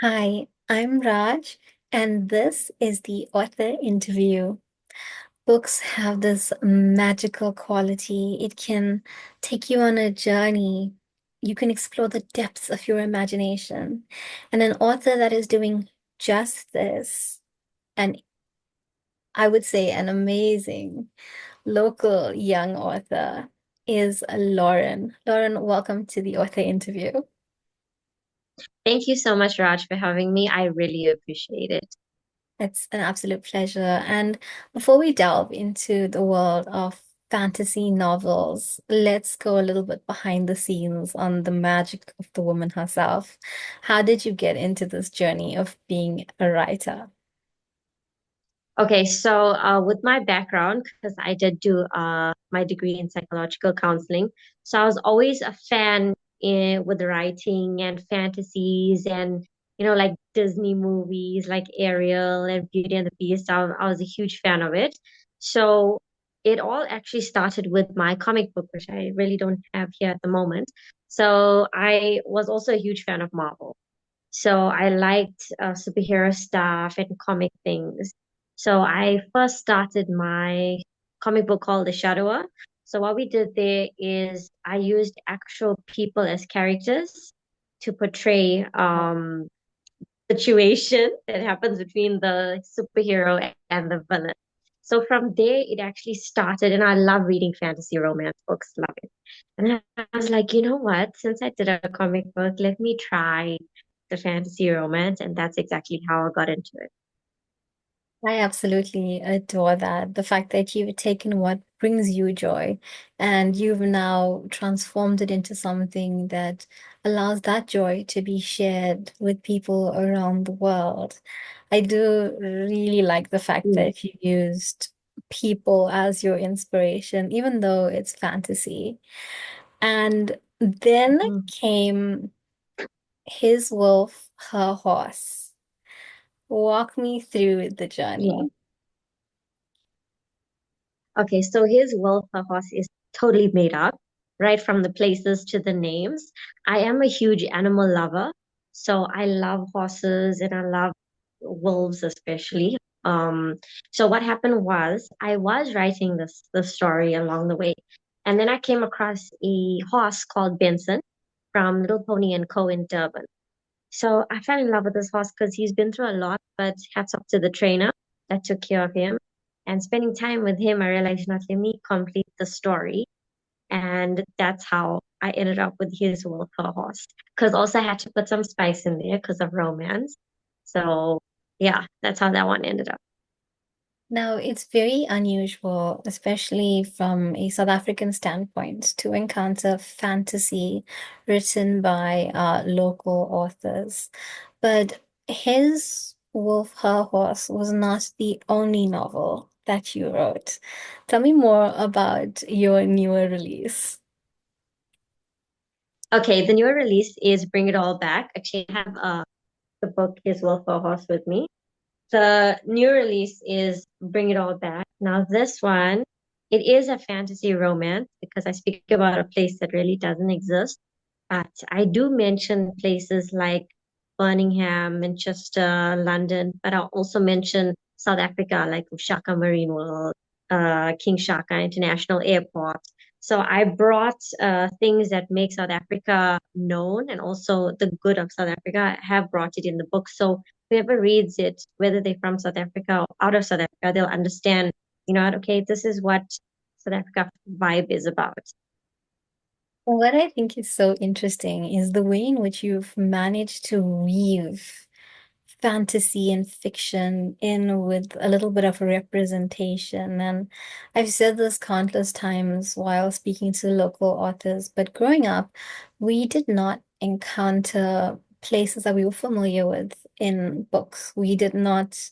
Hi, I'm Raj, and this is the author interview. Books have this magical quality. It can take you on a journey. You can explore the depths of your imagination. And an author that is doing just this, and I would say an amazing local young author, is Lauren. Lauren, welcome to the author interview. Thank you so much, Raj, for having me. I really appreciate it. It's an absolute pleasure. And before we delve into the world of fantasy novels, let's go a little bit behind the scenes on the magic of the woman herself. How did you get into this journey of being a writer? Okay, so with my background, because I did do my degree in psychological counseling, so I was always a fan with writing and fantasies and like Disney movies like Ariel and Beauty and the Beast. I was a huge fan of it. So it all actually started with my comic book, which I really don't have here at the moment. So I was also a huge fan of Marvel. So I liked superhero stuff and comic things. So I first started my comic book called The Shadower. So what we did there is I used actual people as characters to portray situation that happens between the superhero and the villain. So from there, it actually started, and I love reading fantasy romance books, love it. And I was like, you know what? Since I did a comic book, let me try the fantasy romance, and that's exactly how I got into it. I absolutely adore that. The fact that you've taken what brings you joy and you've now transformed it into something that allows that joy to be shared with people around the world. I do really like the fact Mm. that you used people as your inspiration, even though it's fantasy. And then Mhm. came His Wolf, Her Horse. Walk me through the Yeah. journey. Okay, so his Wilberforce is totally made up, right from the places to the names. I am a huge animal lover, so I love horses and I love wolves especially. So what happened was I was writing the story along the way, and then I came across a horse called Benson from Little Pony and Co. in Durban. So I fell in love with this horse because he's been through a lot, but hats off to the trainer that took care of him. And spending time with him, I realized, not let me complete the story. And that's how I ended up with his will for a horse. Because also I had to put some spice in there because of romance. So yeah, that's how that one ended up. Now, it's very unusual, especially from a South African standpoint, to encounter fantasy written by local authors. But His Wolf, Her Horse was not the only novel that you wrote. Tell me more about your newer release. Okay, the newer release is Bring It All Back. Actually, I have the book His Will for a Horse with me. The new release is Bring It All Back. Now, this one, it is a fantasy romance because I speak about a place that really doesn't exist. But I do mention places like Birmingham, Manchester, London, but I'll also mention South Africa, like Ushaka Marine World, King Shaka International Airport. So I brought things that make South Africa known and also the good of South Africa. I have brought it in the book. So whoever reads it, whether they're from South Africa or out of South Africa, they'll understand, okay, this is what South Africa vibe is about. What I think is so interesting is the way in which you've managed to weave fantasy and fiction in with a little bit of representation. And I've said this countless times while speaking to local authors, but growing up, we did not encounter places that we were familiar with in books. We did not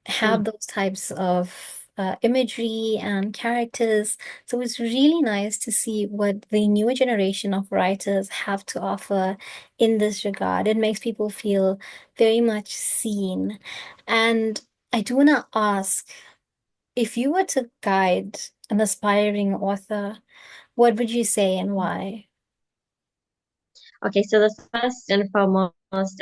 have Mm. those types of imagery and characters. So it's really nice to see what the newer generation of writers have to offer in this regard. It makes people feel very much seen. And I do want to ask, if you were to guide an aspiring author, what would you say and why? Okay, so the first and foremost,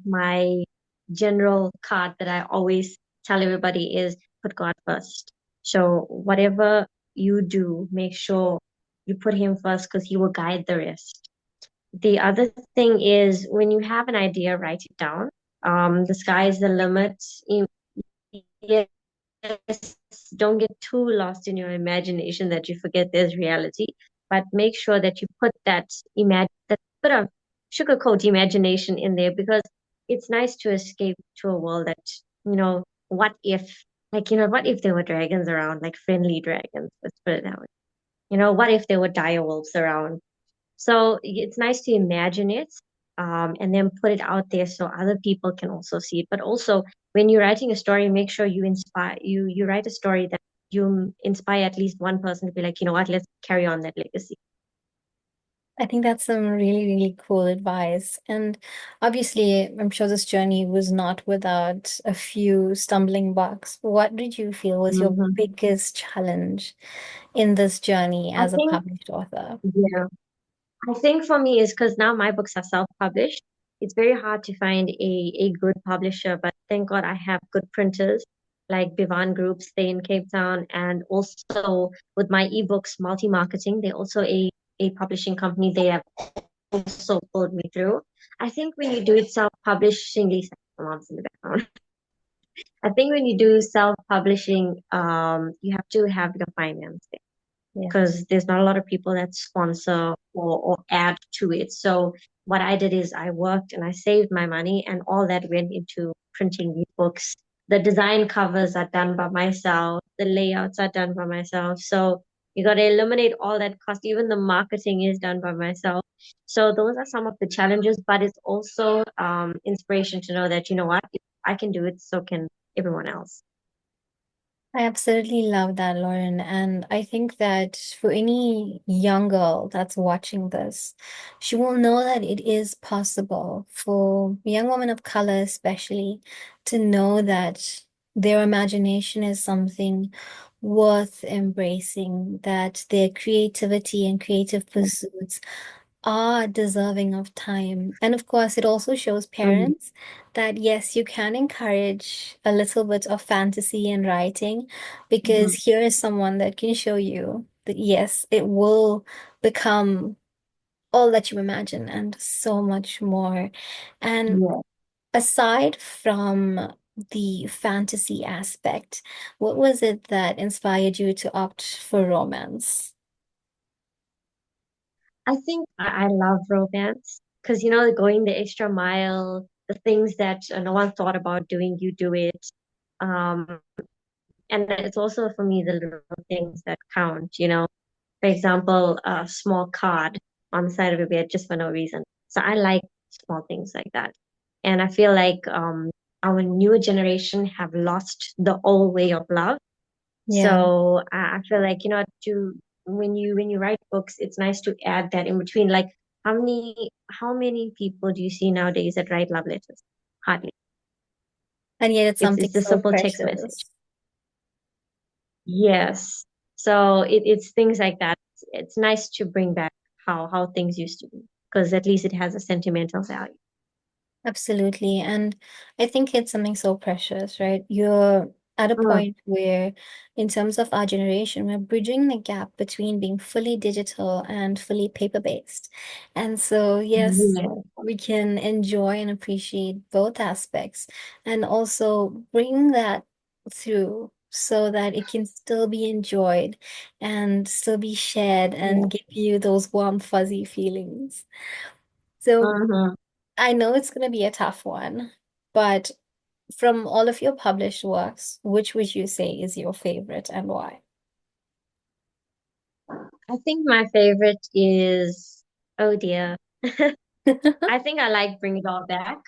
my general card that I always tell everybody is put God first. So whatever you do, make sure you put him first because he will guide the rest. The other thing is when you have an idea, write it down. The sky is the limit. Yes, don't get too lost in your imagination that you forget there's reality, but make sure that you put that bit of sugarcoat imagination in there because it's nice to escape to a world that, what if, what if there were dragons around, like friendly dragons, let's put it that way. What if there were dire wolves around? So it's nice to imagine it, and then put it out there so other people can also see it. But also, when you're writing a story, make sure you write a story that you inspire at least one person to be like, you know what, let's carry on that legacy. I think that's some really, really cool advice. And obviously, I'm sure this journey was not without a few stumbling blocks. What did you feel was your Hmm. biggest challenge in this journey I as a think, published author? yeah, I think for me is because now my books are self-published. It's very hard to find a good publisher, but thank God I have good printers like Bivan Group, stay in Cape Town, and also with my ebooks multi-marketing, they're also a publishing company. They have also pulled me through. I think when you do it self-publishing, Lisa, mom's in the background. I think when you do self-publishing, you have to have your finance Yeah. because there's not a lot of people that sponsor or add to it. So what I did is I worked and I saved my money and all that went into printing these books. The design covers are done by myself, the layouts are done by myself. So you got to eliminate all that cost. Even the marketing is done by myself. So those are some of the challenges, but it's also inspiration to know that, you know what, if I can do it, so can everyone else. I absolutely love that, Lauren. And I think that for any young girl that's watching this, she will know that it is possible for young women of color, especially, to know that their imagination is something worth embracing, that their creativity and creative pursuits are deserving of time. And of course, it also shows Mhm. parents that yes, you can encourage a little bit of fantasy in writing because Mhm. here is someone that can show you that yes, it will become all that you imagine and so much more. And Yeah. aside from the fantasy aspect, what was it that inspired you to opt for romance? I think I love romance because, going the extra mile, the things that no one thought about doing, you do it. Um, and it's also for me the little things that count. For example, a small card on the side of your bed just for no reason. So I like small things like that. And I feel like our newer generation have lost the old way of love. Yeah. So I feel like, to when you write books, it's nice to add that in between. Like how many people do you see nowadays that write love letters? Hardly. And yet it's It's something it's a so simple text message. precious. Yes. So it's things like that. It's nice to bring back how things used to be because at least it has a sentimental value. Absolutely. And I think it's something so precious, right? You're at a Mm, point where, in terms of our generation, we're bridging the gap between being fully digital and fully paper-based. And so, yes, yeah. we can enjoy and appreciate both aspects and also bring that through so that it can still be enjoyed and still be shared and Yeah. give you those warm, fuzzy feelings. So, Hmm. I know it's going to be a tough one, but from all of your published works, which would you say is your favorite and why? I think my favorite is, oh dear. I think I like Bring It All Back.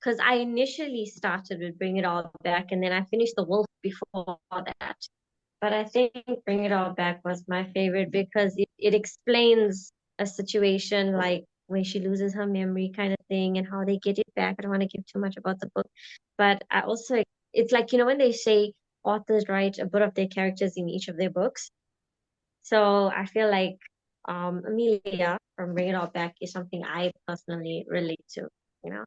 Because I initially started with Bring It All Back and then I finished The Wolf before that. But I think Bring It All Back was my favorite because it explains a situation like when she loses her memory kind of thing and how they get it back. I don't want to give too much about the book. But I also, it's like, when they say authors write a bit of their characters in each of their books. So I feel like Amelia from Bring It All Back is something I personally relate to, you know?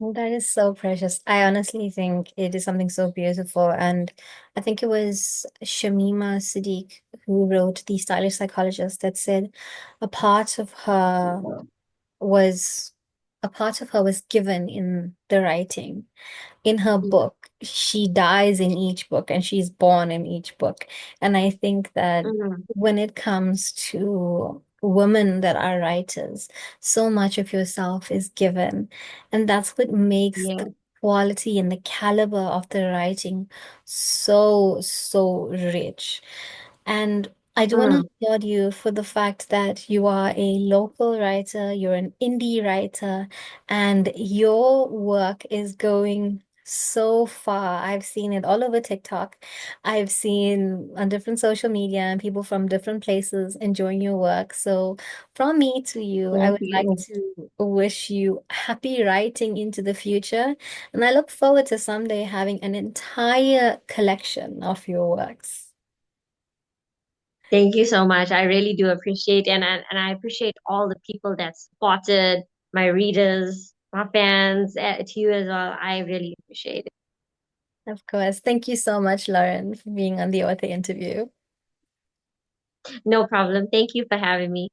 That is so precious. I honestly think it is something so beautiful. And I think it was Shamima Sadiq who wrote The Stylish Psychologist that said a part of her was a part of her was given in the writing. In her Yeah. book, she dies in each book and she's born in each book. And I think that Mm, when it comes to women that are writers, so much of yourself is given. And that's what makes yeah. the quality and the caliber of the writing so, so rich. And I do want to Mm, applaud you for the fact that you are a local writer, you're an indie writer, and your work is going so far. I've seen it all over TikTok. I've seen on different social media and people from different places enjoying your work. So, from me to you, I thank would like you. to wish you happy writing into the future. And I look forward to someday having an entire collection of your works. Thank you so much. I really do appreciate and I appreciate all the people that supported my readers, my fans, to you as well. I really appreciate it. Of course. Thank you so much, Lauren, for being on the author interview. No problem. Thank you for having me.